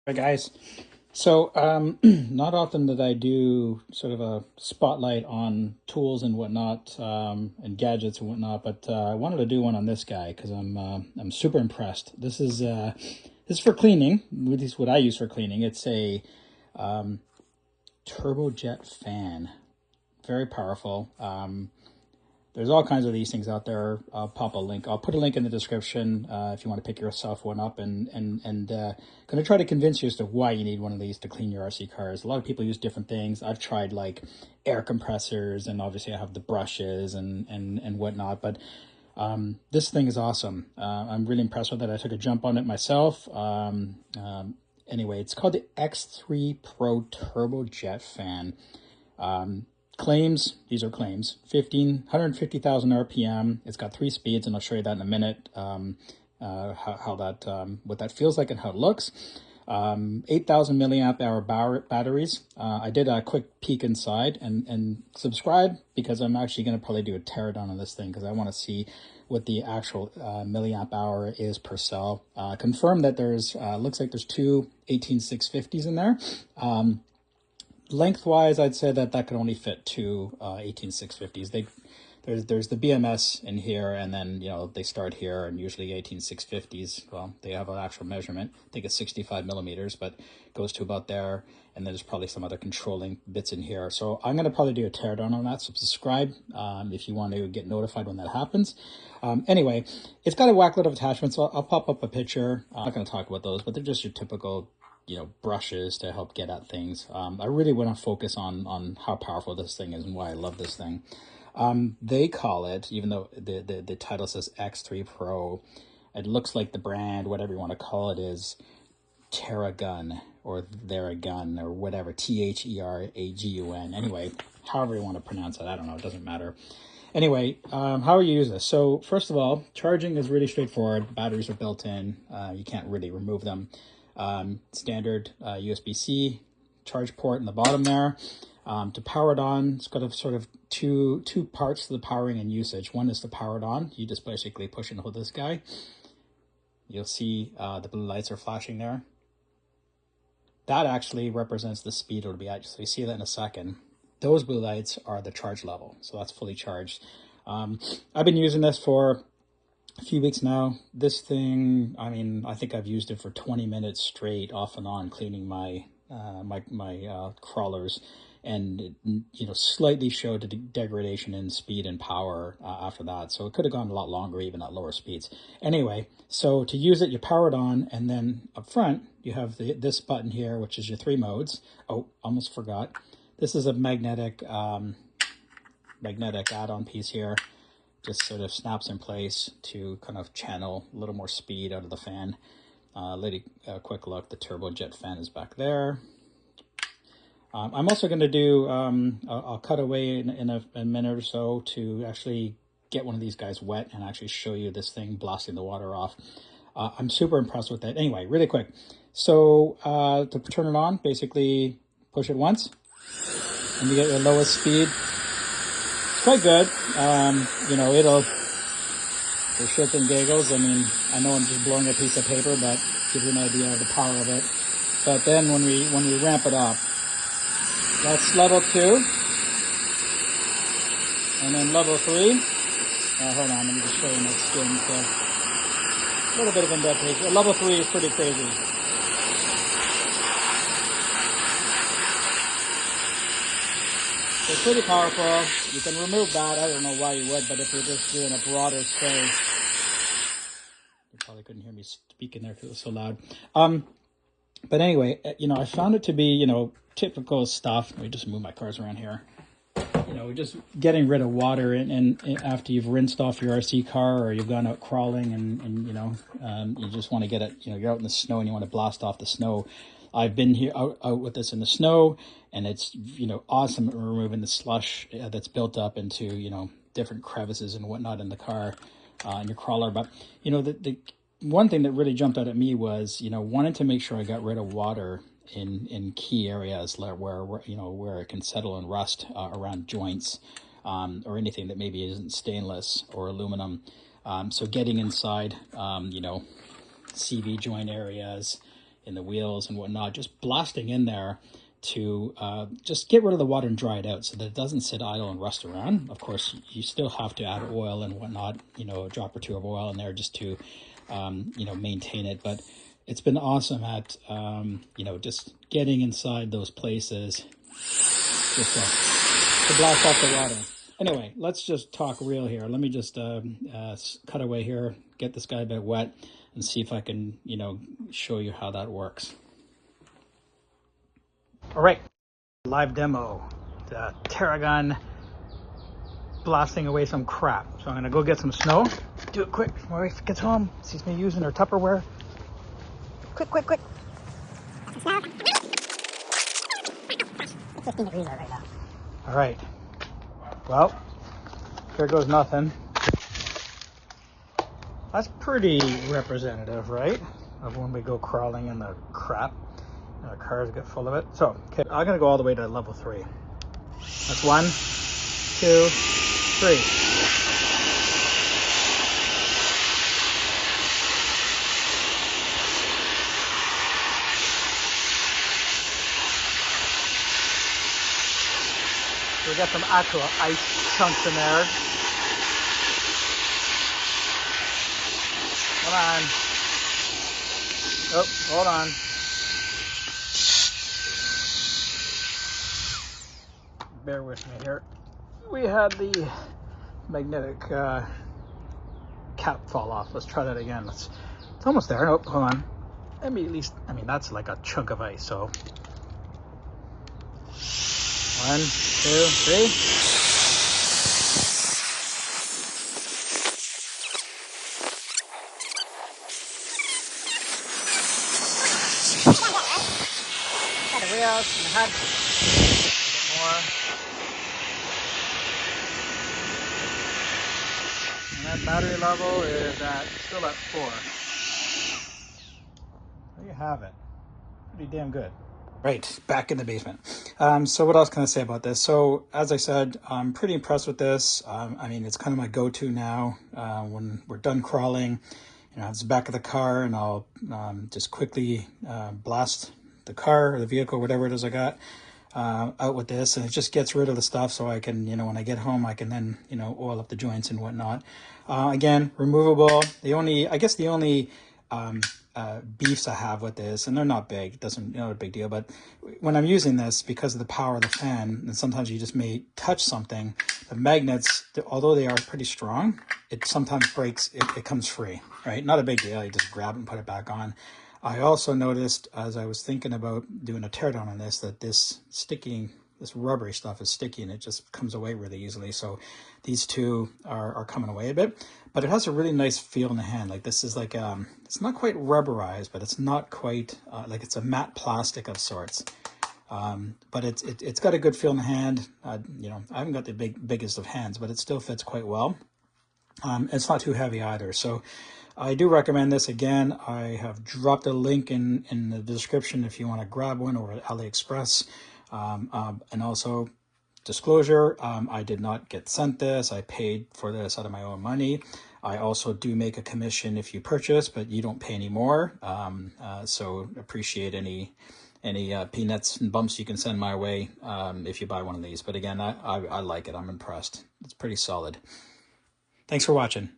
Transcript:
Hi guys. So, not often that I do sort of a spotlight on tools and whatnot, and gadgets and whatnot, but I wanted to do one on this guy because I'm super impressed. This is for cleaning. This is what I use for cleaning. It's a turbojet fan, very powerful. There's all kinds of these things out there. I'll pop a link. I'll put a link in the description if you want to pick yourself one up. And going to try to convince you as to why you need one of these to clean your RC cars. A lot of people use different things. I've tried like air compressors, and obviously I have the brushes and whatnot. But this thing is awesome. I'm really impressed with it. I took a jump on it myself. Anyway, it's called the X3 Pro Turbojet Fan. Claims, these are claims, 150,000 RPM. It's got 3 speeds, and I'll show you that in a minute, how that, what that feels like and how it looks. 8,000 milliamp hour batteries. I did a quick peek inside, and subscribe because I'm actually going to probably do a teardown on this thing because I want to see what the actual milliamp hour is per cell. Confirm that there's, looks like there's two 18650s in there. Lengthwise, I'd say that could only fit two 18650s. There's the BMS in here, and then they start here, and usually 18650s. Well, they have an actual measurement. I think it's 65 millimeters, but it goes to about there. And then there's probably some other controlling bits in here. So I'm going to probably do a teardown on that. So subscribe if you want to get notified when that happens. Anyway, it's got a whackload of attachments. So I'll pop up a picture. I'm not going to talk about those, but they're just your typical brushes to help get at things. I really want to focus on how powerful this thing is and why I love this thing. They call it, even though the title says X3 Pro, it looks like the brand, whatever you want to call it, is Terragun or Theragun or whatever, Theragun. Anyway, however you want to pronounce it, I don't know, it doesn't matter. Anyway, how you use this? So first of all, charging is really straightforward. Batteries are built in. You can't really remove them. Standard USB-C charge port in the bottom there. To power it on, it's got a sort of two parts to the powering and usage. One is to power it on. You just basically push and hold this guy. You'll see the blue lights are flashing there. That actually represents the speed it'll be at. So you see that in a second. Those blue lights are the charge level. So that's fully charged. I've been using this for a few weeks now. This thing, I mean, I think I've used it for 20 minutes straight off and on cleaning my crawlers, and it, slightly showed a degradation in speed and power after that. So it could have gone a lot longer even at lower speeds. Anyway, so to use it, you power it on, and then up front you have this button here, which is your 3 modes. Oh, almost forgot. This is a magnetic add-on piece here. Just sort of snaps in place to kind of channel a little more speed out of the fan. A quick look, the turbojet fan is back there. I'm also going to do, I'll cut away in a minute or so to actually get one of these guys wet and actually show you this thing blasting the water off. I'm super impressed with that. Anyway, really quick. So to turn it on, basically push it once and you get your lowest speed. Quite good. It'll, for shits and giggles, I mean, I know I'm just blowing a piece of paper, but give you an idea of the power of it. But then when we ramp it up, that's level 2. And then level 3. Hold on, let me just show you my skin. So a little bit of indentation. Level 3 is pretty crazy. It's pretty powerful. You can remove that. I don't know why you would, but if you're just doing a broader space, you probably couldn't hear me speaking there because it was so loud. But anyway, I found it to be, typical stuff. Let me just move my cars around here. Just getting rid of water and after you've rinsed off your RC car or you've gone out crawling and you just want to get it, you're out in the snow and you want to blast off the snow. I've been here out with this in the snow, and it's, awesome at removing the slush that's built up into, different crevices and whatnot in the car, in your crawler. But, the one thing that really jumped out at me was, wanting to make sure I got rid of water in key areas where it can settle and rust around joints, or anything that maybe isn't stainless or aluminum. So getting inside, CV joint areas, in the wheels and whatnot, just blasting in there to just get rid of the water and dry it out so that it doesn't sit idle and rust around. Of course, you still have to add oil and whatnot, a drop or two of oil in there just to, maintain it. But it's been awesome at, just getting inside those places just to blast off the water. Anyway, let's just talk real here. Let me just cut away here, get this guy a bit wet, and see if I can, show you how that works. All right, live demo, the Tarragon blasting away some crap. So I'm gonna go get some snow, do it quick. My wife gets home, sees me using her Tupperware. Quick, quick, quick. 15 degrees out right now. All right, well, here goes nothing. That's pretty representative, right? Of when we go crawling in the crap. Our cars get full of it. So, okay, I'm gonna go all the way to level 3. That's 1, 2, 3. So we got some actual ice chunks in there. Hold on. Oh, hold on. Bear with me here. We had the magnetic cap fall off. Let's try that again. It's almost there. Oh, hold on. Let me at least, that's like a chunk of ice. So 1, 2, 3. Got the wheels and the head. A bit more. And that battery level is still at 4. There you have it. Pretty damn good. Right, back in the basement. So what else can I say about this? So as I said, I'm pretty impressed with this. It's kind of my go-to now when we're done crawling. It's the back of the car, and I'll just quickly blast the car or the vehicle, whatever it is I got, out with this, and it just gets rid of the stuff so I can, when I get home, I can then, oil up the joints and whatnot. Again, removable. The only beefs I have with this, and they're not big, it doesn't, not a big deal, but when I'm using this, because of the power of the fan, and sometimes you just may touch something, the magnets, although they are pretty strong, it sometimes breaks, it comes free, right? Not a big deal, you just grab it and put it back on. I also noticed, as I was thinking about doing a teardown on this, that this rubbery stuff is sticky and it just comes away really easily. So these two are coming away a bit, but it has a really nice feel in the hand. Like this is like, it's not quite rubberized, but it's not quite, like it's a matte plastic of sorts. But it's got a good feel in the hand. I haven't got the biggest of hands, but it still fits quite well. It's not too heavy either. So I do recommend this. Again, I have dropped a link in the description if you want to grab one over at AliExpress. And also, disclosure, I did not get sent this. I paid for this out of my own money. I also do make a commission if you purchase, but you don't pay any more. So appreciate any peanuts and bumps you can send my way if you buy one of these. But again, I like it. I'm impressed. It's pretty solid. Thanks for watching.